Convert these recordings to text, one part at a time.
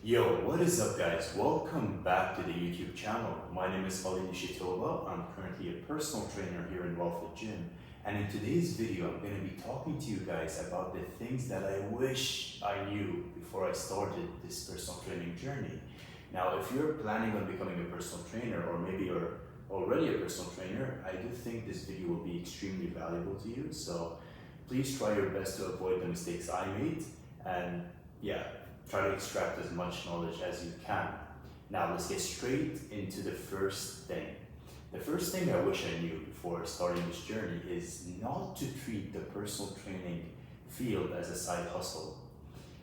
Yo, what is up guys? Welcome back to the YouTube channel. My name is Khalid Nishitova. I'm currently a personal trainer here in Wellfit Gym. And in today's video, I'm going to be talking to you guys about the things that I wish I knew before I started this personal training journey. Now, if you're planning on becoming a personal trainer, or maybe you're already a personal trainer, I do think this video will be extremely valuable to you. So please try your best to avoid the mistakes I made, and try to extract as much knowledge as you can. Now let's get straight into the first thing. The first thing I wish I knew before starting this journey is not to treat the personal training field as a side hustle.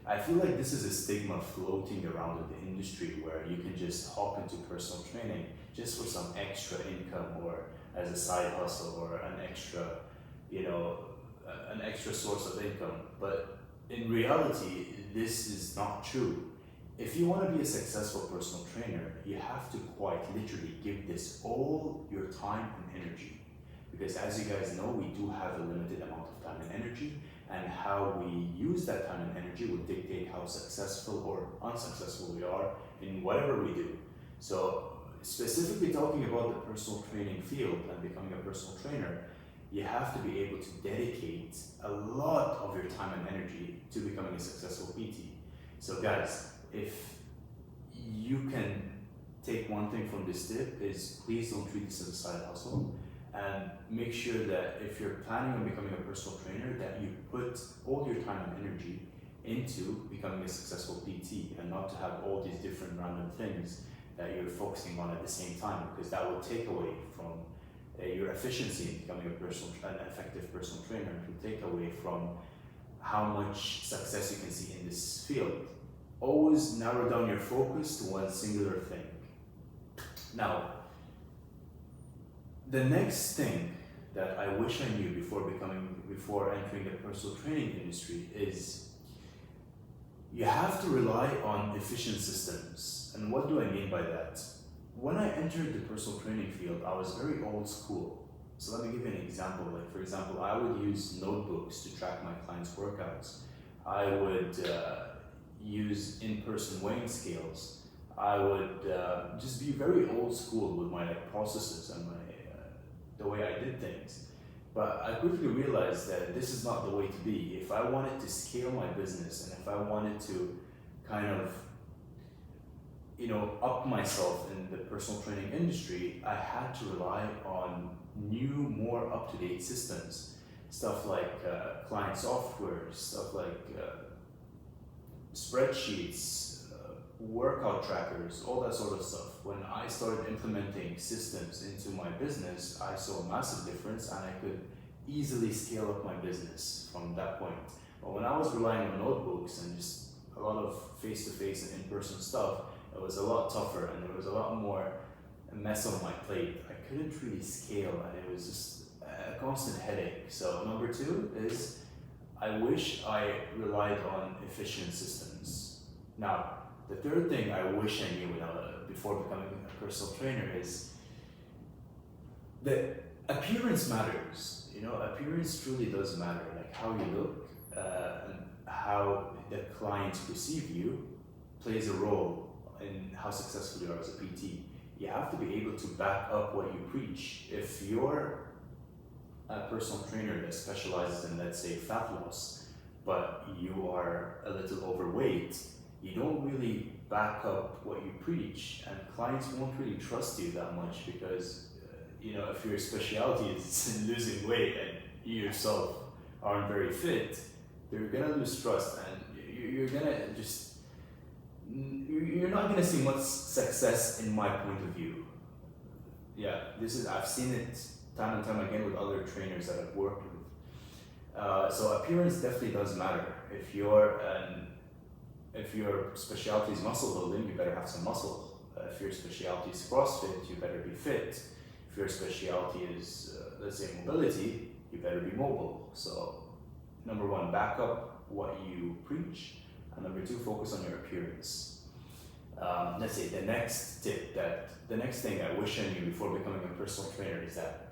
I feel like this is a stigma floating around in the industry where you can just hop into personal training just for some extra income, or as a side hustle, or an extra source of income. But in reality, this is not true. If you want to be a successful personal trainer, you have to quite literally give this all your time and energy. Because as you guys know, we do have a limited amount of time and energy, and how we use that time and energy will dictate how successful or unsuccessful we are in whatever we do. So specifically talking about the personal training field and becoming a personal trainer, you have to be able to dedicate a lot of your time and energy to becoming a successful PT. So guys, if you can take one thing from this tip, is please don't treat this as a side hustle, and make sure that if you're planning on becoming a personal trainer, that you put all your time and energy into becoming a successful PT, and not to have all these different random things that you're focusing on at the same time, because that will take away from your efficiency in becoming an effective personal trainer. It will take away from how much success you can see in this field. Always narrow down your focus to one singular thing. Now, the next thing that I wish I knew before entering the personal training industry is you have to rely on efficient systems. And what do I mean by that? When I entered the personal training field, I was very old school. So let me give you an example. Like, for example, I would use notebooks to track my clients' workouts. I would use in-person weighing scales. I would just be very old school with my processes and the way I did things. But I quickly realized that this is not the way to be. If I wanted to scale my business, and if I wanted to kind of up myself in the personal training industry, I had to rely on new, more up-to-date systems. Stuff like client software, stuff like spreadsheets, workout trackers, all that sort of stuff. When I started implementing systems into my business, I saw a massive difference, and I could easily scale up my business from that point. But when I was relying on notebooks and just a lot of face-to-face and in-person stuff, it was a lot tougher, and there was a lot more mess on my plate. I couldn't really scale, and it was just a constant headache. So number two is, I wish I relied on efficient systems. Now, the third thing I wish I knew before becoming a personal trainer is that appearance matters. Appearance truly does matter. Like how you look and how the clients perceive you plays a role in how successful you are as a PT. You have to be able to back up what you preach. If you're a personal trainer that specializes in, let's say, fat loss, but you are a little overweight, you don't really back up what you preach, and clients won't really trust you that much, because if your specialty is losing weight and you yourself aren't very fit, they're gonna lose trust, and you're not gonna see much success in my point of view. I've seen it time and time again with other trainers that I've worked with. So appearance definitely does matter. If your specialty is muscle building, you better have some muscle. If your specialty is CrossFit, you better be fit. If your specialty is, let's say, mobility, you better be mobile. So number one, back up what you preach. And number two, focus on your appearance. Let's say the next thing I wish I knew before becoming a personal trainer is that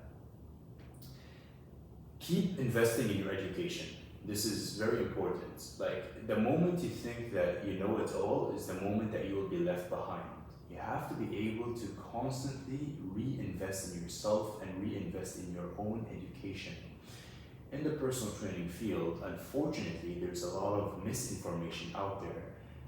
keep investing in your education. This is very important. Like the moment you think that you know it all is the moment that you will be left behind. You have to be able to constantly reinvest in yourself and reinvest in your own education. In the personal training field, unfortunately, there's a lot of misinformation out there,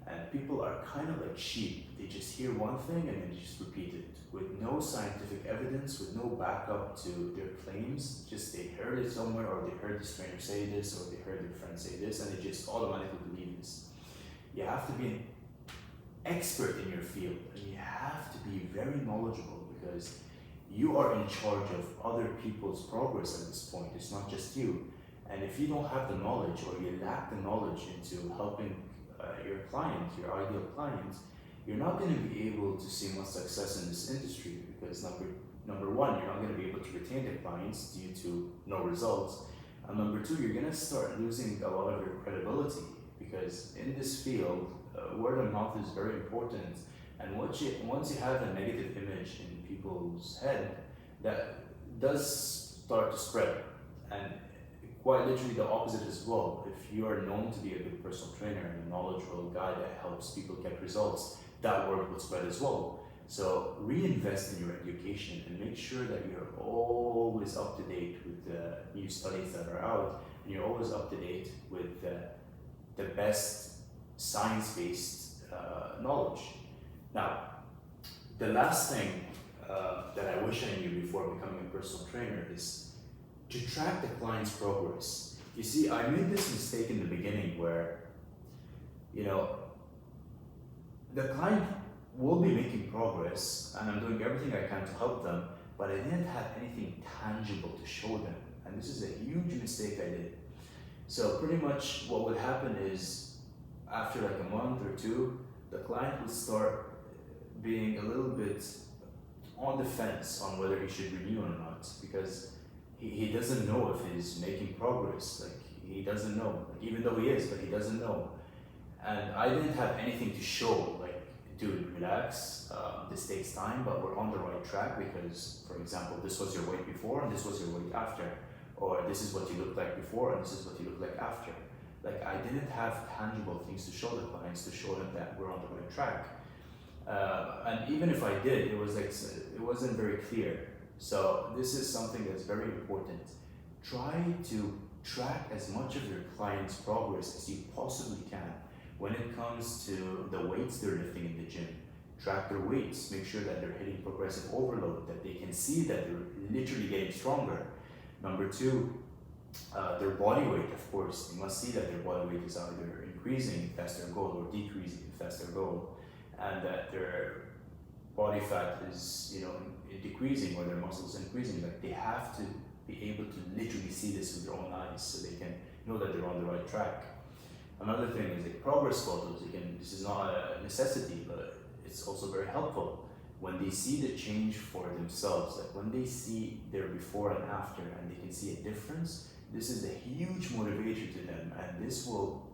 and people are kind of like sheep. They just hear one thing and then just repeat it with no scientific evidence, with no backup to their claims. Just they heard it somewhere, or they heard this trainer say this, or they heard their friend say this, and they just automatically believe this. You have to be an expert in your field, and you have to be very knowledgeable, because you are in charge of other people's progress at this point. It's not just you. And if you don't have the knowledge, or you lack the knowledge into helping your client, your ideal client, you're not going to be able to see much success in this industry, because number one, you're not going to be able to retain the clients due to no results. And number two, you're going to start losing a lot of your credibility, because in this field, word of mouth is very important. And once you have a negative image in people's head, that does start to spread. And quite literally the opposite as well. If you are known to be a good personal trainer and a knowledgeable guy that helps people get results, that word will spread as well. So reinvest in your education and make sure that you're always up to date with the new studies that are out, and you're always up to date with the best science-based knowledge. Now, the last thing that I wish I knew before becoming a personal trainer is to track the client's progress. You see, I made this mistake in the beginning where, the client will be making progress and I'm doing everything I can to help them, but I didn't have anything tangible to show them. And this is a huge mistake I did. So pretty much what would happen is, after like a month or two, the client would start being a little bit on the fence on whether he should renew or not, because he doesn't know if he's making progress. Like he doesn't know, like, even though he is, but he doesn't know. And I didn't have anything to show, like, dude, relax, this takes time, but we're on the right track, because, for example, this was your weight before and this was your weight after, or this is what you looked like before and this is what you look like after. Like, I didn't have tangible things to show the clients, to show them that we're on the right track. And even if I did, it wasn't very clear. So this is something that's very important. Try to track as much of your client's progress as you possibly can. When it comes to the weights they're lifting in the gym, track their weights, make sure that they're hitting progressive overload, that they can see that they're literally getting stronger. Number two, their body weight, of course. They must see that their body weight is either increasing if that's their goal, or decreasing if that's their goal, and that their body fat is, decreasing, or their muscles increasing. Like, they have to be able to literally see this with their own eyes, so they can know that they're on the right track. Another thing is like progress photos. Again, this is not a necessity, but it's also very helpful. When they see the change for themselves, like when they see their before and after, and they can see a difference, this is a huge motivator to them, and this will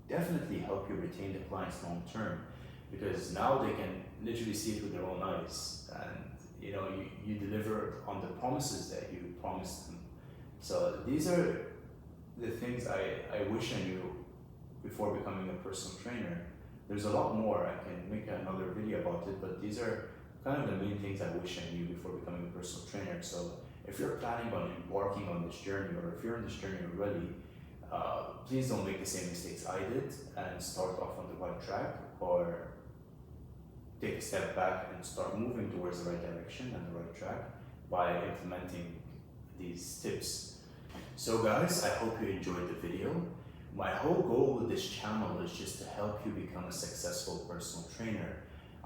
definitely help you retain the clients long term, because now they can literally see it with their own eyes, and you deliver on the promises that you promised them. So these are the things I wish I knew before becoming a personal trainer. There's a lot more. I can make another video about it, but these are kind of the main things I wish I knew before becoming a personal trainer. So if you're planning on embarking on this journey, or if you're on this journey already, please don't make the same mistakes I did and start off on the right track, or take a step back and start moving towards the right direction and the right track by implementing these tips. So guys, I hope you enjoyed the video. My whole goal with this channel is just to help you become a successful personal trainer.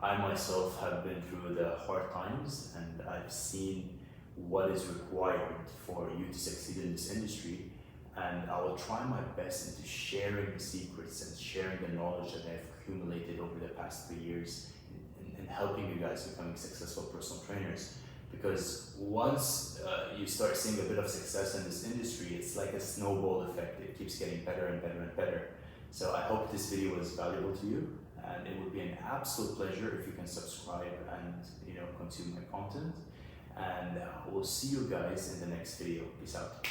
I myself have been through the hard times, and I've seen what is required for you to succeed in this industry, and I will try my best into sharing the secrets and sharing the knowledge that I've accumulated over the past 3 years in helping you guys becoming successful personal trainers. Because once you start seeing a bit of success in this industry, it's like a snowball effect. It keeps getting better and better and better. So I hope this video was valuable to you, and it would be an absolute pleasure if you can subscribe and consume my content. And we'll see you guys in the next video. Peace out.